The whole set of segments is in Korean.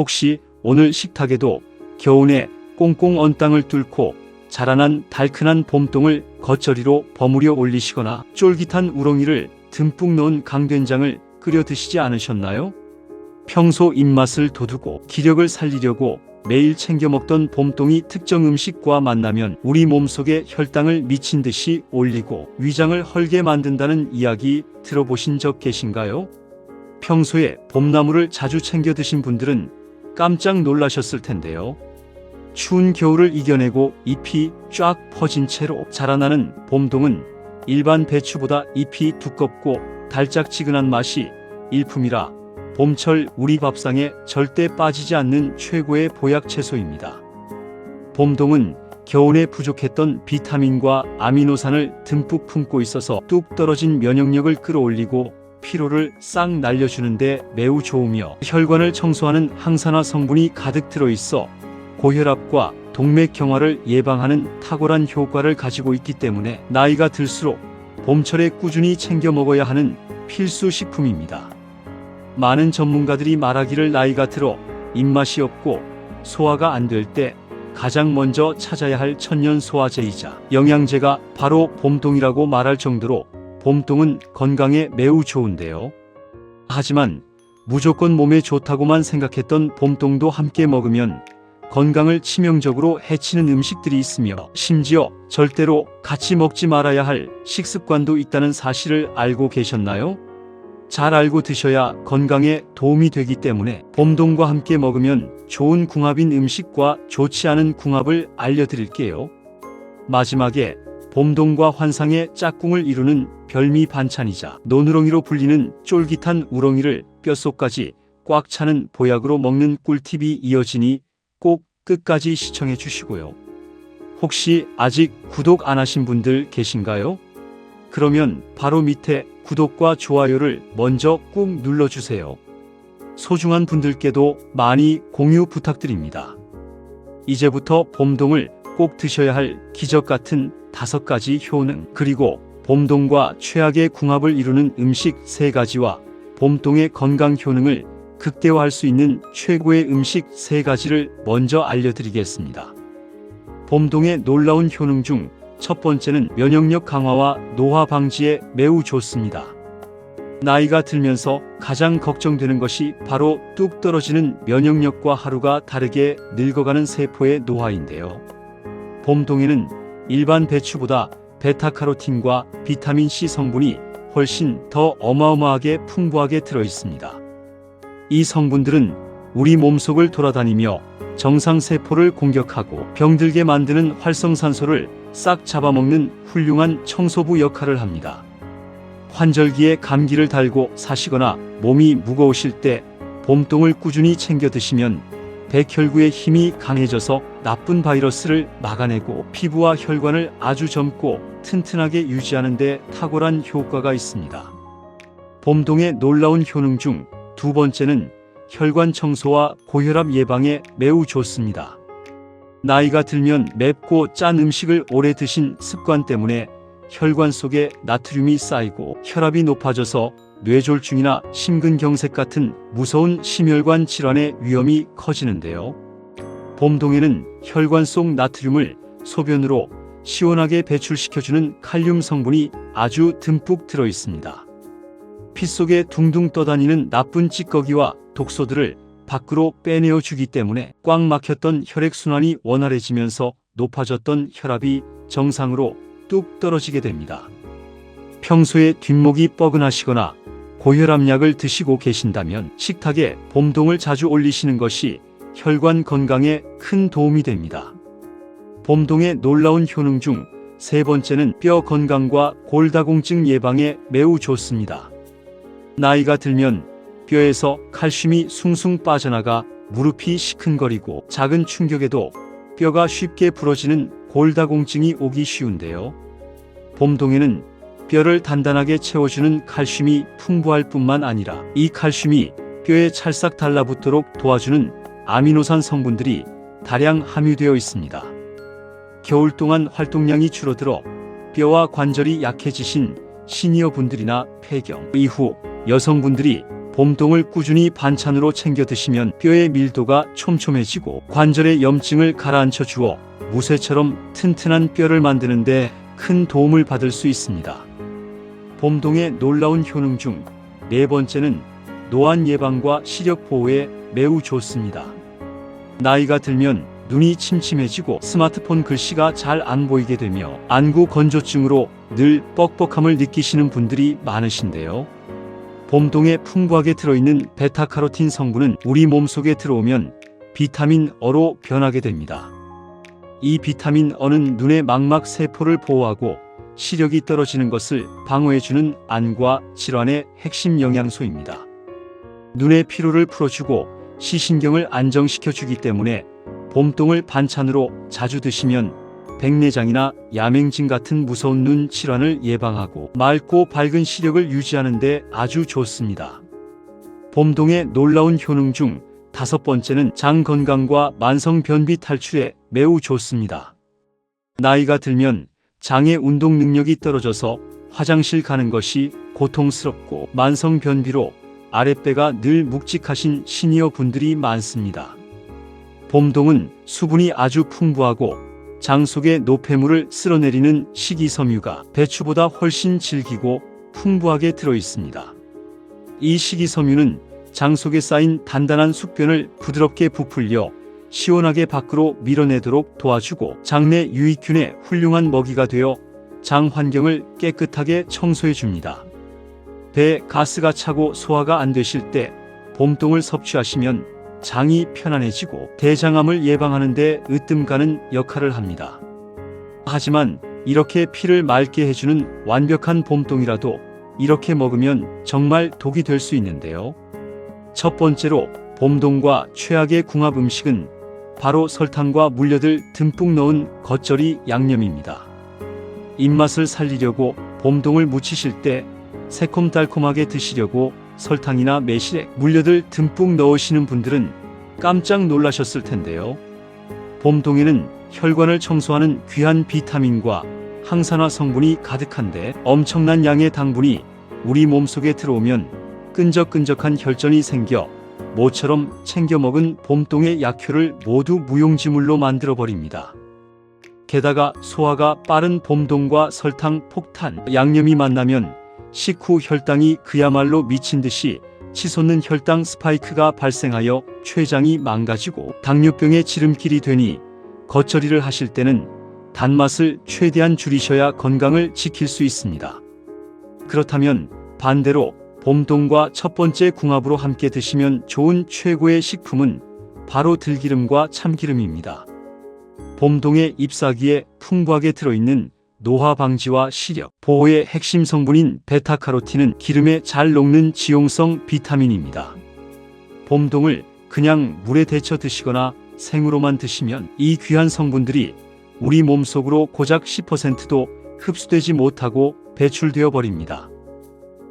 혹시 오늘 식탁에도 겨우내 꽁꽁 언 땅을 뚫고 자라난 달큰한 봄동을 겉절이로 버무려 올리시거나 쫄깃한 우렁이를 듬뿍 넣은 강된장을 끓여 드시지 않으셨나요? 평소 입맛을 돋우고 기력을 살리려고 매일 챙겨 먹던 봄동이 특정 음식과 만나면 우리 몸속에 혈당을 미친 듯이 올리고 위장을 헐게 만든다는 이야기 들어보신 적 계신가요? 평소에 봄나물을 자주 챙겨 드신 분들은 깜짝 놀라셨을 텐데요. 추운 겨울을 이겨내고 잎이 쫙 퍼진 채로 자라나는 봄동은 일반 배추보다 잎이 두껍고 달짝지근한 맛이 일품이라 봄철 우리 밥상에 절대 빠지지 않는 최고의 보약 채소입니다. 봄동은 겨울에 부족했던 비타민과 아미노산을 듬뿍 품고 있어서 뚝 떨어진 면역력을 끌어올리고 피로를 싹 날려주는데 매우 좋으며 혈관을 청소하는 항산화 성분이 가득 들어있어 고혈압과 동맥경화를 예방하는 탁월한 효과를 가지고 있기 때문에 나이가 들수록 봄철에 꾸준히 챙겨 먹어야 하는 필수 식품입니다. 많은 전문가들이 말하기를 나이가 들어 입맛이 없고 소화가 안 될 때 가장 먼저 찾아야 할 천년 소화제이자 영양제가 바로 봄동이라고 말할 정도로 봄동은 건강에 매우 좋은데요. 하지만 무조건 몸에 좋다고만 생각했던 봄동도 함께 먹으면 건강을 치명적으로 해치는 음식들이 있으며 심지어 절대로 같이 먹지 말아야 할 식습관도 있다는 사실을 알고 계셨나요? 잘 알고 드셔야 건강에 도움이 되기 때문에 봄동과 함께 먹으면 좋은 궁합인 음식과 좋지 않은 궁합을 알려드릴게요. 마지막에 봄동과 환상의 짝꿍을 이루는 별미 반찬이자 노누렁이로 불리는 쫄깃한 우렁이를 뼛속까지 꽉 차는 보약으로 먹는 꿀팁이 이어지니 꼭 끝까지 시청해 주시고요. 혹시 아직 구독 안 하신 분들 계신가요? 그러면 바로 밑에 구독과 좋아요를 먼저 꾹 눌러주세요. 소중한 분들께도 많이 공유 부탁드립니다. 이제부터 봄동을 꼭 드셔야 할 기적 같은 5가지 효능, 그리고 봄동과 최악의 궁합을 이루는 음식 3가지와 봄동의 건강 효능을 극대화할 수 있는 최고의 음식 3가지를 먼저 알려드리겠습니다. 봄동의 놀라운 효능 중 첫 번째는 면역력 강화와 노화 방지에 매우 좋습니다. 나이가 들면서 가장 걱정되는 것이 바로 뚝 떨어지는 면역력과 하루가 다르게 늙어가는 세포의 노화인데요. 봄동에는 일반 배추보다 베타카로틴과 비타민C 성분이 훨씬 더 어마어마하게 풍부하게 들어있습니다. 이 성분들은 우리 몸속을 돌아다니며 정상세포를 공격하고 병들게 만드는 활성산소를 싹 잡아먹는 훌륭한 청소부 역할을 합니다. 환절기에 감기를 달고 사시거나 몸이 무거우실 때 봄동을 꾸준히 챙겨 드시면 백혈구의 힘이 강해져서 나쁜 바이러스를 막아내고 피부와 혈관을 아주 젊고 튼튼하게 유지하는 데 탁월한 효과가 있습니다. 봄동의 놀라운 효능 중 2번째는 혈관 청소와 고혈압 예방에 매우 좋습니다. 나이가 들면 맵고 짠 음식을 오래 드신 습관 때문에 혈관 속에 나트륨이 쌓이고 혈압이 높아져서 뇌졸중이나 심근경색 같은 무서운 심혈관 질환의 위험이 커지는데요. 봄동에는 혈관 속 나트륨을 소변으로 시원하게 배출시켜주는 칼륨 성분이 아주 듬뿍 들어 있습니다. 피 속에 둥둥 떠다니는 나쁜 찌꺼기와 독소들을 밖으로 빼내어 주기 때문에 꽉 막혔던 혈액순환이 원활해지면서 높아졌던 혈압이 정상으로 뚝 떨어지게 됩니다. 평소에 뒷목이 뻐근하시거나 고혈압약을 드시고 계신다면 식탁에 봄동을 자주 올리시는 것이 혈관 건강에 큰 도움이 됩니다. 봄동의 놀라운 효능 중 3번째는 뼈 건강과 골다공증 예방에 매우 좋습니다. 나이가 들면 뼈에서 칼슘이 숭숭 빠져나가 무릎이 시큰거리고 작은 충격에도 뼈가 쉽게 부러지는 골다공증이 오기 쉬운데요. 봄동에는 뼈를 단단하게 채워주는 칼슘이 풍부할 뿐만 아니라 이 칼슘이 뼈에 찰싹 달라붙도록 도와주는 아미노산 성분들이 다량 함유되어 있습니다. 겨울 동안 활동량이 줄어들어 뼈와 관절이 약해지신 시니어 분들이나 폐경 이후 여성분들이 봄동을 꾸준히 반찬으로 챙겨 드시면 뼈의 밀도가 촘촘해지고 관절의 염증을 가라앉혀 주어 무쇠처럼 튼튼한 뼈를 만드는 데 큰 도움을 받을 수 있습니다. 봄동의 놀라운 효능 중 네 번째는 노안 예방과 시력 보호에 매우 좋습니다. 나이가 들면 눈이 침침해지고 스마트폰 글씨가 잘 안 보이게 되며 안구 건조증으로 늘 뻑뻑함을 느끼시는 분들이 많으신데요. 봄동에 풍부하게 들어있는 베타카로틴 성분은 우리 몸속에 들어오면 비타민 어로 변하게 됩니다. 이 비타민 어는 눈의 망막 세포를 보호하고 시력이 떨어지는 것을 방어해주는 안과 질환의 핵심 영양소입니다. 눈의 피로를 풀어주고 시신경을 안정시켜주기 때문에 봄동을 반찬으로 자주 드시면 백내장이나 야맹증 같은 무서운 눈 질환을 예방하고 맑고 밝은 시력을 유지하는 데 아주 좋습니다. 봄동의 놀라운 효능 중 다섯 번째는 장 건강과 만성 변비 탈출에 매우 좋습니다. 나이가 들면 장의 운동 능력이 떨어져서 화장실 가는 것이 고통스럽고 만성 변비로 아랫배가 늘 묵직하신 시니어 분들이 많습니다. 봄동은 수분이 아주 풍부하고 장 속의 노폐물을 쓸어내리는 식이섬유가 배추보다 훨씬 질기고 풍부하게 들어 있습니다. 이 식이섬유는 장 속에 쌓인 단단한 숙변을 부드럽게 부풀려 시원하게 밖으로 밀어내도록 도와주고 장내 유익균의 훌륭한 먹이가 되어 장 환경을 깨끗하게 청소해 줍니다. 배에 가스가 차고 소화가 안 되실 때 봄동을 섭취하시면 장이 편안해지고 대장암을 예방하는 데 으뜸 가는 역할을 합니다. 하지만 이렇게 피를 맑게 해주는 완벽한 봄동이라도 이렇게 먹으면 정말 독이 될 수 있는데요. 첫 번째로 봄동과 최악의 궁합 음식은 바로 설탕과 물엿을 듬뿍 넣은 겉절이 양념입니다. 입맛을 살리려고 봄동을 무치실 때 새콤달콤하게 드시려고 설탕이나 매실액, 물엿을 듬뿍 넣으시는 분들은 깜짝 놀라셨을 텐데요. 봄동에는 혈관을 청소하는 귀한 비타민과 항산화 성분이 가득한데 엄청난 양의 당분이 우리 몸속에 들어오면 끈적끈적한 혈전이 생겨 모처럼 챙겨 먹은 봄동의 약효를 모두 무용지물로 만들어버립니다. 게다가 소화가 빠른 봄동과 설탕 폭탄 양념이 만나면 식후 혈당이 그야말로 미친 듯이 치솟는 혈당 스파이크가 발생하여 췌장이 망가지고 당뇨병의 지름길이 되니 겉절이를 하실 때는 단맛을 최대한 줄이셔야 건강을 지킬 수 있습니다. 그렇다면 반대로 봄동과 첫 번째 궁합으로 함께 드시면 좋은 최고의 식품은 바로 들기름과 참기름입니다. 봄동의 잎사귀에 풍부하게 들어있는 노화 방지와 시력 보호의 핵심 성분인 베타카로틴은 기름에 잘 녹는 지용성 비타민입니다. 봄동을 그냥 물에 데쳐 드시거나 생으로만 드시면 이 귀한 성분들이 우리 몸속으로 고작 10%도 흡수되지 못하고 배출되어 버립니다.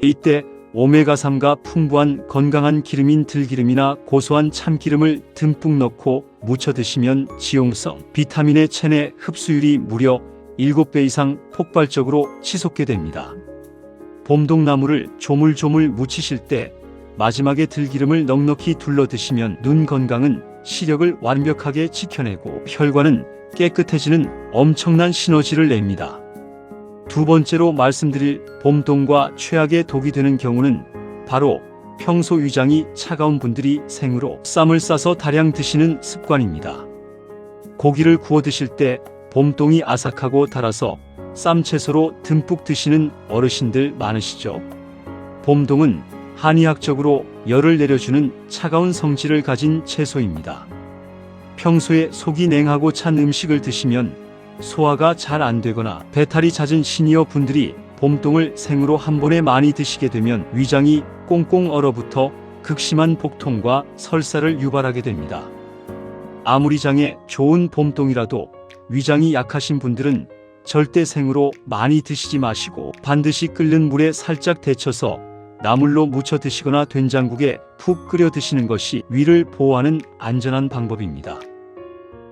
이때 오메가3가 풍부한 건강한 기름인 들기름이나 고소한 참기름을 듬뿍 넣고 무쳐 드시면 지용성 비타민의 체내 흡수율이 무려 7배 이상 폭발적으로 치솟게 됩니다. 봄동나무를 조물조물 무치실 때 마지막에 들기름을 넉넉히 둘러 드시면 눈 건강은 시력을 완벽하게 지켜내고 혈관은 깨끗해지는 엄청난 시너지를 냅니다. 두 번째로 말씀드릴 봄동과 최악의 독이 되는 경우는 바로 평소 위장이 차가운 분들이 생으로 쌈을 싸서 다량 드시는 습관입니다. 고기를 구워 드실 때 봄동이 아삭하고 달아서 쌈채소로 듬뿍 드시는 어르신들 많으시죠? 봄동은 한의학적으로 열을 내려주는 차가운 성질을 가진 채소입니다. 평소에 속이 냉하고 찬 음식을 드시면 소화가 잘 안 되거나 배탈이 잦은 시니어 분들이 봄동을 생으로 한 번에 많이 드시게 되면 위장이 꽁꽁 얼어붙어 극심한 복통과 설사를 유발하게 됩니다. 아무리 장에 좋은 봄동이라도 위장이 약하신 분들은 절대 생으로 많이 드시지 마시고 반드시 끓는 물에 살짝 데쳐서 나물로 무쳐 드시거나 된장국에 푹 끓여 드시는 것이 위를 보호하는 안전한 방법입니다.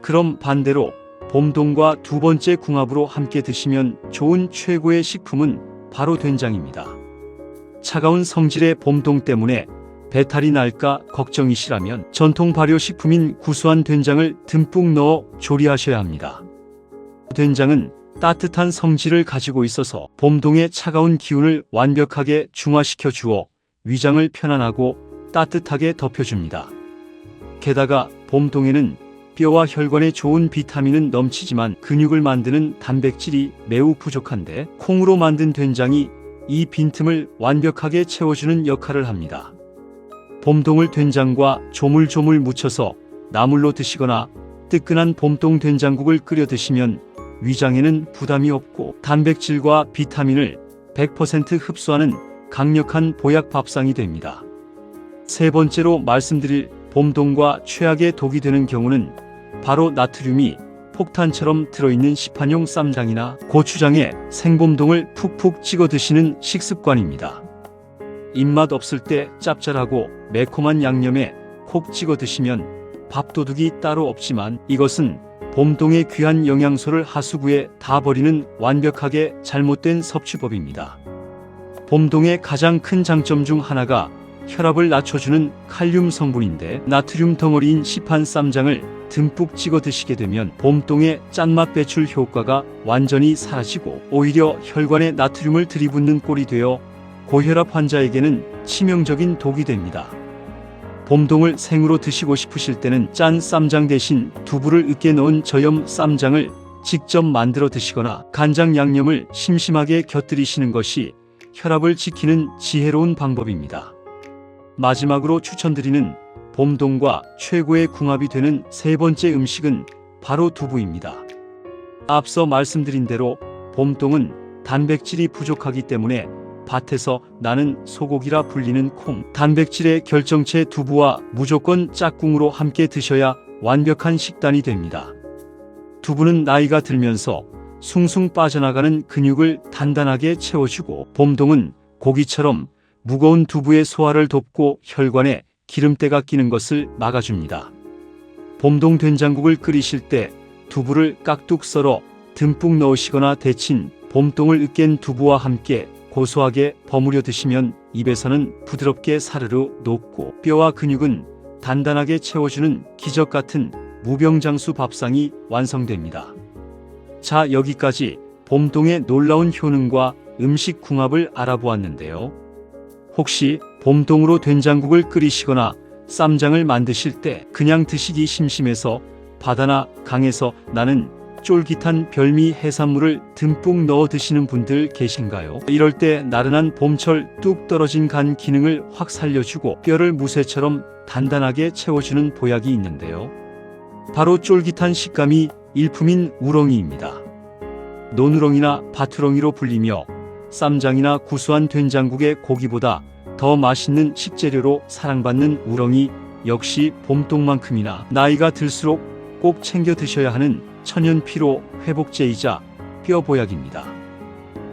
그럼 반대로 봄동과 두 번째 궁합으로 함께 드시면 좋은 최고의 식품은 바로 된장입니다. 차가운 성질의 봄동 때문에 배탈이 날까 걱정이시라면 전통 발효식품인 구수한 된장을 듬뿍 넣어 조리하셔야 합니다. 된장은 따뜻한 성질을 가지고 있어서 봄동의 차가운 기운을 완벽하게 중화시켜 주어 위장을 편안하고 따뜻하게 덮여줍니다. 게다가 봄동에는 뼈와 혈관에 좋은 비타민은 넘치지만 근육을 만드는 단백질이 매우 부족한데 콩으로 만든 된장이 이 빈틈을 완벽하게 채워주는 역할을 합니다. 봄동을 된장과 조물조물 묻혀서 나물로 드시거나 뜨끈한 봄동 된장국을 끓여 드시면 위장에는 부담이 없고 단백질과 비타민을 100% 흡수하는 강력한 보약 밥상이 됩니다. 세 번째로 말씀드릴 봄동과 최악의 독이 되는 경우는 바로 나트륨이 폭탄처럼 들어있는 시판용 쌈장이나 고추장에 생봄동을 푹푹 찍어 드시는 식습관입니다. 입맛 없을 때 짭짤하고 매콤한 양념에 콕 찍어 드시면 밥도둑이 따로 없지만 이것은 봄동의 귀한 영양소를 하수구에 다 버리는 완벽하게 잘못된 섭취법입니다. 봄동의 가장 큰 장점 중 하나가 혈압을 낮춰주는 칼륨 성분인데 나트륨 덩어리인 시판 쌈장을 듬뿍 찍어 드시게 되면 봄동의 짠맛 배출 효과가 완전히 사라지고 오히려 혈관에 나트륨을 들이붓는 꼴이 되어 고혈압 환자에게는 치명적인 독이 됩니다. 봄동을 생으로 드시고 싶으실 때는 짠 쌈장 대신 두부를 으깨 넣은 저염 쌈장을 직접 만들어 드시거나 간장 양념을 심심하게 곁들이시는 것이 혈압을 지키는 지혜로운 방법입니다. 마지막으로 추천드리는 봄동과 최고의 궁합이 되는 세 번째 음식은 바로 두부입니다. 앞서 말씀드린 대로 봄동은 단백질이 부족하기 때문에 밭에서 나는 소고기라 불리는 콩, 단백질의 결정체 두부와 무조건 짝꿍으로 함께 드셔야 완벽한 식단이 됩니다. 두부는 나이가 들면서 숭숭 빠져나가는 근육을 단단하게 채워주고 봄동은 고기처럼 무거운 두부의 소화를 돕고 혈관에 기름때가 끼는 것을 막아줍니다. 봄동 된장국을 끓이실 때 두부를 깍둑 썰어 듬뿍 넣으시거나 데친 봄동을 으깬 두부와 함께 고소하게 버무려 드시면 입에서는 부드럽게 사르르 녹고 뼈와 근육은 단단하게 채워주는 기적같은 무병장수 밥상이 완성됩니다. 자, 여기까지 봄동의 놀라운 효능과 음식 궁합을 알아보았는데요. 혹시 봄동으로 된장국을 끓이시거나 쌈장을 만드실 때 그냥 드시기 심심해서 바다나 강에서 나는 쫄깃한 별미 해산물을 듬뿍 넣어 드시는 분들 계신가요? 이럴 때 나른한 봄철 뚝 떨어진 간 기능을 확 살려주고 뼈를 무쇠처럼 단단하게 채워주는 보약이 있는데요. 바로 쫄깃한 식감이 일품인 우렁이입니다. 논우렁이나 밭우렁이로 불리며 쌈장이나 구수한 된장국의 고기보다 더 맛있는 식재료로 사랑받는 우렁이 역시 봄동만큼이나 나이가 들수록 꼭 챙겨 드셔야 하는 천연 피로 회복제이자 뼈 보약입니다.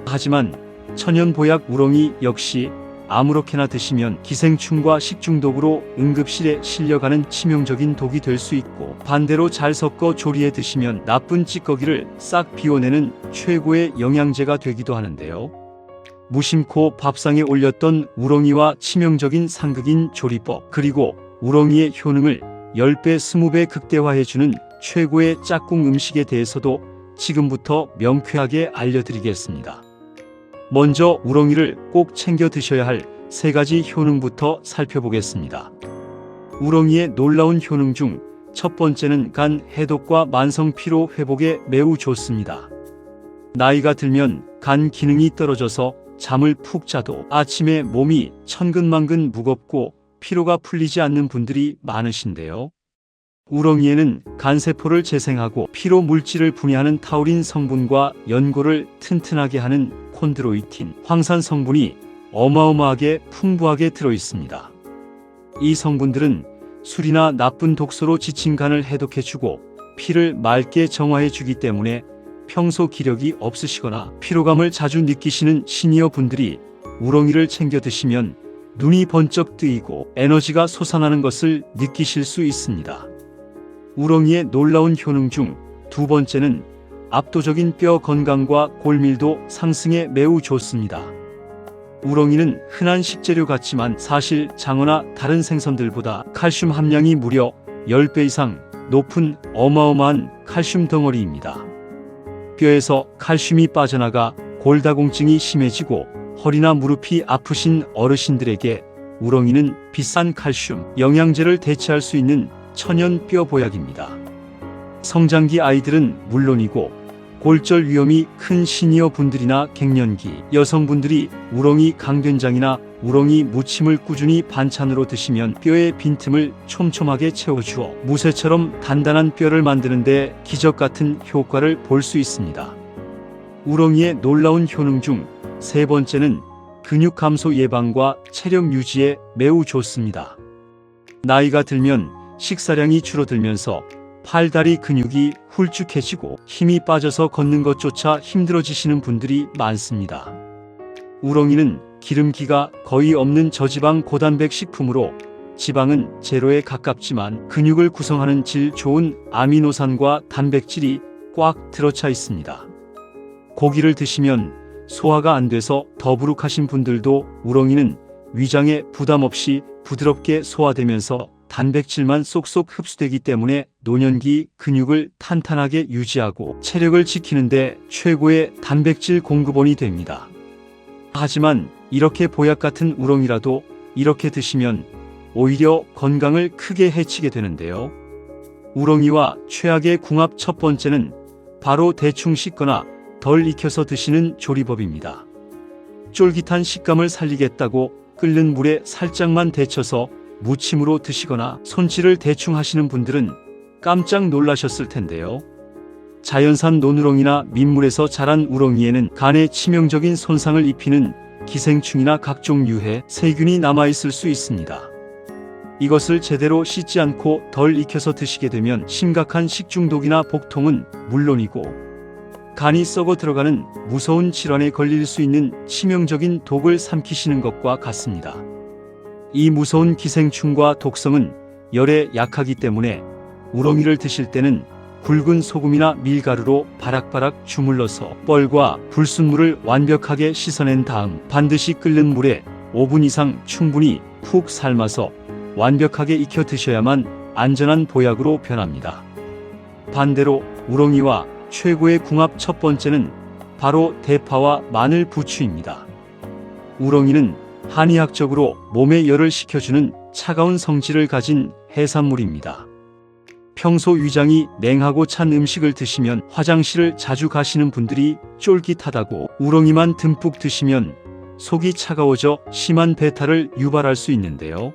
하지만 천연 보약 우렁이 역시 아무렇게나 드시면 기생충과 식중독으로 응급실에 실려가는 치명적인 독이 될 수 있고 반대로 잘 섞어 조리해 드시면 나쁜 찌꺼기를 싹 비워내는 최고의 영양제가 되기도 하는데요. 무심코 밥상에 올렸던 우렁이와 치명적인 상극인 조리법 그리고 우렁이의 효능을 10배, 20배 극대화해주는 최고의 짝꿍 음식에 대해서도 지금부터 명쾌하게 알려드리겠습니다. 먼저 우렁이를 꼭 챙겨 드셔야 할 3가지 효능부터 살펴보겠습니다. 우렁이의 놀라운 효능 중 첫 번째는 간 해독과 만성 피로 회복에 매우 좋습니다. 나이가 들면 간 기능이 떨어져서 잠을 푹 자도 아침에 몸이 천근만근 무겁고 피로가 풀리지 않는 분들이 많으신데요. 우렁이에는 간세포를 재생하고 피로 물질을 분해하는 타우린 성분과 연골을 튼튼하게 하는 콘드로이틴, 황산 성분이 어마어마하게 풍부하게 들어 있습니다. 이 성분들은 술이나 나쁜 독소로 지친 간을 해독해주고 피를 맑게 정화해주기 때문에 평소 기력이 없으시거나 피로감을 자주 느끼시는 시니어 분들이 우렁이를 챙겨 드시면 눈이 번쩍 뜨이고 에너지가 솟아나는 것을 느끼실 수 있습니다. 우렁이의 놀라운 효능 중 두 번째는 압도적인 뼈 건강과 골밀도 상승에 매우 좋습니다. 우렁이는 흔한 식재료 같지만 사실 장어나 다른 생선들보다 칼슘 함량이 무려 10배 이상 높은 어마어마한 칼슘 덩어리입니다. 뼈에서 칼슘이 빠져나가 골다공증이 심해지고 허리나 무릎이 아프신 어르신들에게 우렁이는 비싼 칼슘 영양제를 대체할 수 있는 천연 뼈 보약입니다. 성장기 아이들은 물론이고 골절 위험이 큰 시니어 분들이나 갱년기 여성분들이 우렁이 강된장이나 우렁이 무침을 꾸준히 반찬으로 드시면 뼈의 빈틈을 촘촘하게 채워주어 무쇠처럼 단단한 뼈를 만드는 데 기적같은 효과를 볼 수 있습니다. 우렁이의 놀라운 효능 중 세 번째는 근육 감소 예방과 체력 유지에 매우 좋습니다. 나이가 들면 식사량이 줄어들면서 팔다리 근육이 훌쭉해지고 힘이 빠져서 걷는 것조차 힘들어지시는 분들이 많습니다. 우렁이는 기름기가 거의 없는 저지방 고단백 식품으로 지방은 제로에 가깝지만 근육을 구성하는 질 좋은 아미노산과 단백질이 꽉 들어차 있습니다. 고기를 드시면 소화가 안 돼서 더부룩하신 분들도 우렁이는 위장에 부담 없이 부드럽게 소화되면서 단백질만 쏙쏙 흡수되기 때문에 노년기 근육을 탄탄하게 유지하고 체력을 지키는데 최고의 단백질 공급원이 됩니다. 하지만 이렇게 보약 같은 우렁이라도 이렇게 드시면 오히려 건강을 크게 해치게 되는데요. 우렁이와 최악의 궁합 첫 번째는 바로 대충 씻거나 덜 익혀서 드시는 조리법입니다. 쫄깃한 식감을 살리겠다고 끓는 물에 살짝만 데쳐서 무침으로 드시거나 손질을 대충 하시는 분들은 깜짝 놀라셨을 텐데요. 자연산 논우렁이나 민물에서 자란 우렁이에는 간에 치명적인 손상을 입히는 기생충이나 각종 유해, 세균이 남아있을 수 있습니다. 이것을 제대로 씻지 않고 덜 익혀서 드시게 되면 심각한 식중독이나 복통은 물론이고 간이 썩어 들어가는 무서운 질환에 걸릴 수 있는 치명적인 독을 삼키시는 것과 같습니다. 이 무서운 기생충과 독성은 열에 약하기 때문에 우렁이를 드실 때는 굵은 소금이나 밀가루로 바락바락 주물러서 뻘과 불순물을 완벽하게 씻어낸 다음 반드시 끓는 물에 5분 이상 충분히 푹 삶아서 완벽하게 익혀 드셔야만 안전한 보약으로 변합니다. 반대로 우렁이와 최고의 궁합 첫 번째는 바로 대파와 마늘 부추입니다. 우렁이는 한의학적으로 몸의 열을 식혀주는 차가운 성질을 가진 해산물입니다. 평소 위장이 냉하고 찬 음식을 드시면 화장실을 자주 가시는 분들이 쫄깃하다고 우렁이만 듬뿍 드시면 속이 차가워져 심한 배탈을 유발할 수 있는데요.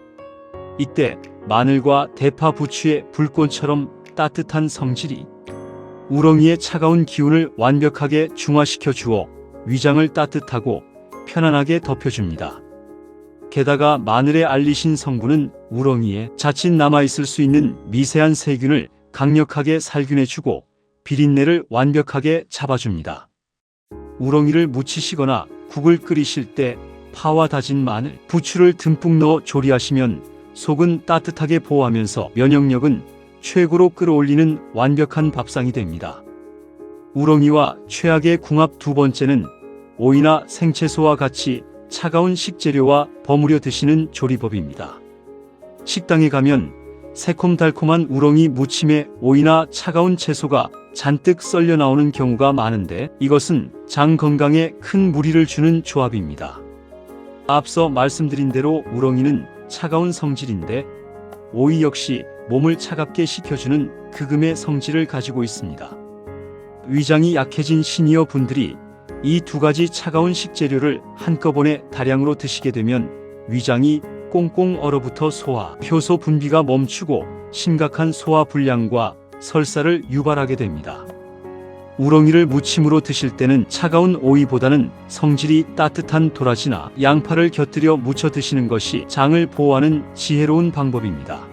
이때 마늘과 대파 부추의 불꽃처럼 따뜻한 성질이 우렁이의 차가운 기운을 완벽하게 중화시켜 주어 위장을 따뜻하고 편안하게 덮여줍니다. 게다가 마늘의 알리신 성분은 우렁이에 자칫 남아있을 수 있는 미세한 세균을 강력하게 살균해주고 비린내를 완벽하게 잡아줍니다. 우렁이를 무치시거나 국을 끓이실 때 파와 다진 마늘, 부추를 듬뿍 넣어 조리하시면 속은 따뜻하게 보호하면서 면역력은 최고로 끌어올리는 완벽한 밥상이 됩니다. 우렁이와 최악의 궁합 두 번째는 오이나 생채소와 같이 차가운 식재료와 버무려 드시는 조리법입니다. 식당에 가면 새콤달콤한 우렁이 무침에 오이나 차가운 채소가 잔뜩 썰려 나오는 경우가 많은데 이것은 장 건강에 큰 무리를 주는 조합입니다. 앞서 말씀드린 대로 우렁이는 차가운 성질인데 오이 역시 몸을 차갑게 식혀주는 극음의 성질을 가지고 있습니다. 위장이 약해진 시니어 분들이 이 두 가지 차가운 식재료를 한꺼번에 다량으로 드시게 되면 위장이 꽁꽁 얼어붙어 소화, 효소 분비가 멈추고 심각한 소화 불량과 설사를 유발하게 됩니다. 우렁이를 무침으로 드실 때는 차가운 오이보다는 성질이 따뜻한 도라지나 양파를 곁들여 무쳐 드시는 것이 장을 보호하는 지혜로운 방법입니다.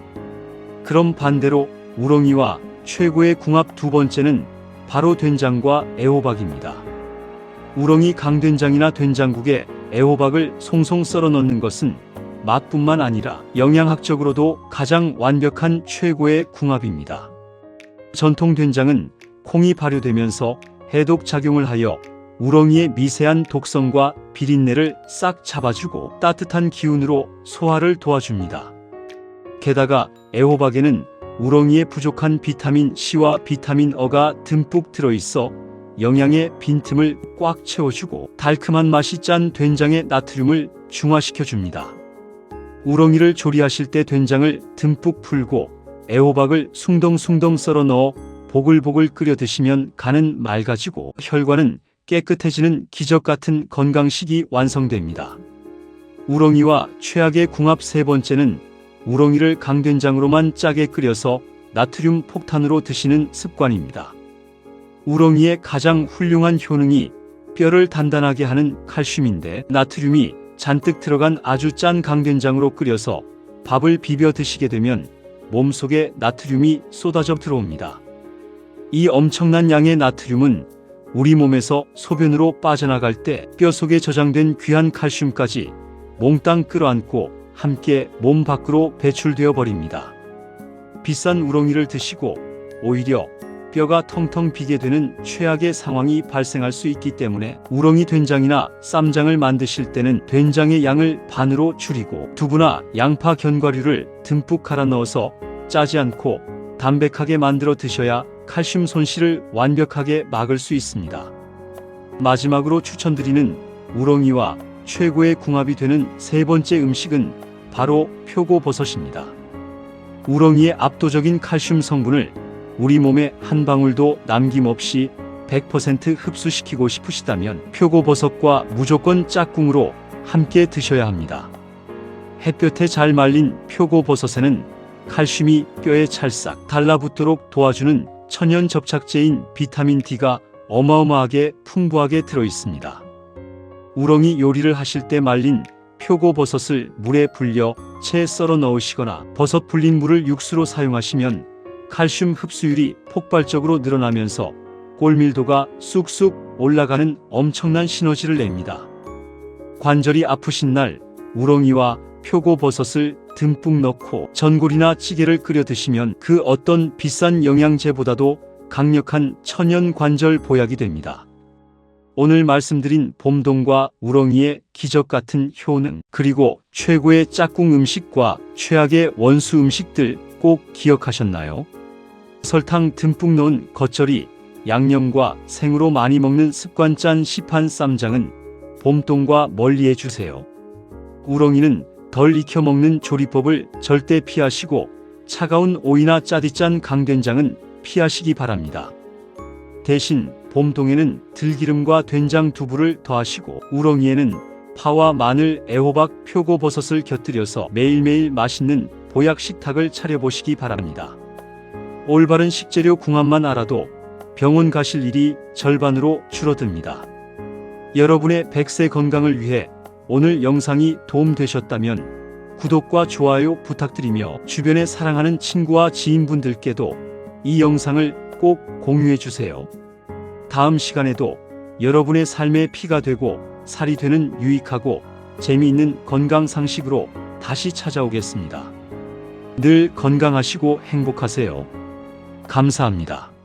그럼 반대로 우렁이와 최고의 궁합 두 번째는 바로 된장과 애호박입니다. 우렁이 강된장이나 된장국에 애호박을 송송 썰어 넣는 것은 맛뿐만 아니라 영양학적으로도 가장 완벽한 최고의 궁합입니다. 전통 된장은 콩이 발효되면서 해독 작용을 하여 우렁이의 미세한 독성과 비린내를 싹 잡아주고 따뜻한 기운으로 소화를 도와줍니다. 게다가 애호박에는 우렁이의 부족한 비타민 C와 비타민 E가 듬뿍 들어있어 영양의 빈틈을 꽉 채워주고 달콤한 맛이 짠 된장의 나트륨을 중화시켜줍니다. 우렁이를 조리하실 때 된장을 듬뿍 풀고 애호박을 숭덩숭덩 썰어 넣어 보글보글 끓여 드시면 간은 맑아지고 혈관은 깨끗해지는 기적 같은 건강식이 완성됩니다. 우렁이와 최악의 궁합 세 번째는 우렁이를 강된장으로만 짜게 끓여서 나트륨 폭탄으로 드시는 습관입니다. 우렁이의 가장 훌륭한 효능이 뼈를 단단하게 하는 칼슘인데 나트륨이 잔뜩 들어간 아주 짠 강된장으로 끓여서 밥을 비벼 드시게 되면 몸속에 나트륨이 쏟아져 들어옵니다. 이 엄청난 양의 나트륨은 우리 몸에서 소변으로 빠져나갈 때 뼈 속에 저장된 귀한 칼슘까지 몽땅 끌어안고 함께 몸 밖으로 배출되어 버립니다. 비싼 우렁이를 드시고 오히려 뼈가 텅텅 비게 되는 최악의 상황이 발생할 수 있기 때문에 우렁이 된장이나 쌈장을 만드실 때는 된장의 양을 반으로 줄이고 두부나 양파 견과류를 듬뿍 갈아 넣어서 짜지 않고 담백하게 만들어 드셔야 칼슘 손실을 완벽하게 막을 수 있습니다. 마지막으로 추천드리는 우렁이와 최고의 궁합이 되는 세 번째 음식은 바로 표고버섯입니다. 우렁이의 압도적인 칼슘 성분을 우리 몸에 한 방울도 남김없이 100% 흡수시키고 싶으시다면 표고버섯과 무조건 짝꿍으로 함께 드셔야 합니다. 햇볕에 잘 말린 표고버섯에는 칼슘이 뼈에 찰싹 달라붙도록 도와주는 천연 접착제인 비타민 D가 어마어마하게 풍부하게 들어있습니다. 우렁이 요리를 하실 때 말린 표고버섯을 물에 불려 채 썰어 넣으시거나 버섯 불린 물을 육수로 사용하시면 칼슘 흡수율이 폭발적으로 늘어나면서 골밀도가 쑥쑥 올라가는 엄청난 시너지를 냅니다. 관절이 아프신 날 우렁이와 표고버섯을 듬뿍 넣고 전골이나 찌개를 끓여 드시면 그 어떤 비싼 영양제보다도 강력한 천연 관절 보약이 됩니다. 오늘 말씀드린 봄동과 우렁이의 기적 같은 효능, 그리고 최고의 짝꿍 음식과 최악의 원수 음식들 꼭 기억하셨나요? 설탕 듬뿍 넣은 겉절이, 양념과 생으로 많이 먹는 습관 짠 시판 쌈장은 봄동과 멀리해 주세요. 우렁이는 덜 익혀 먹는 조리법을 절대 피하시고 차가운 오이나 짜디짠 강된장은 피하시기 바랍니다. 대신 봄동에는 들기름과 된장 두부를 더하시고 우렁이에는 파와 마늘, 애호박, 표고버섯을 곁들여서 매일매일 맛있는 보약 식탁을 차려보시기 바랍니다. 올바른 식재료 궁합만 알아도 병원 가실 일이 절반으로 줄어듭니다. 여러분의 100세 건강을 위해 오늘 영상이 도움되셨다면 구독과 좋아요 부탁드리며 주변에 사랑하는 친구와 지인분들께도 이 영상을 꼭 공유해주세요. 다음 시간에도 여러분의 삶의 피가 되고 살이 되는 유익하고 재미있는 건강 상식으로 다시 찾아오겠습니다. 늘 건강하시고 행복하세요. 감사합니다.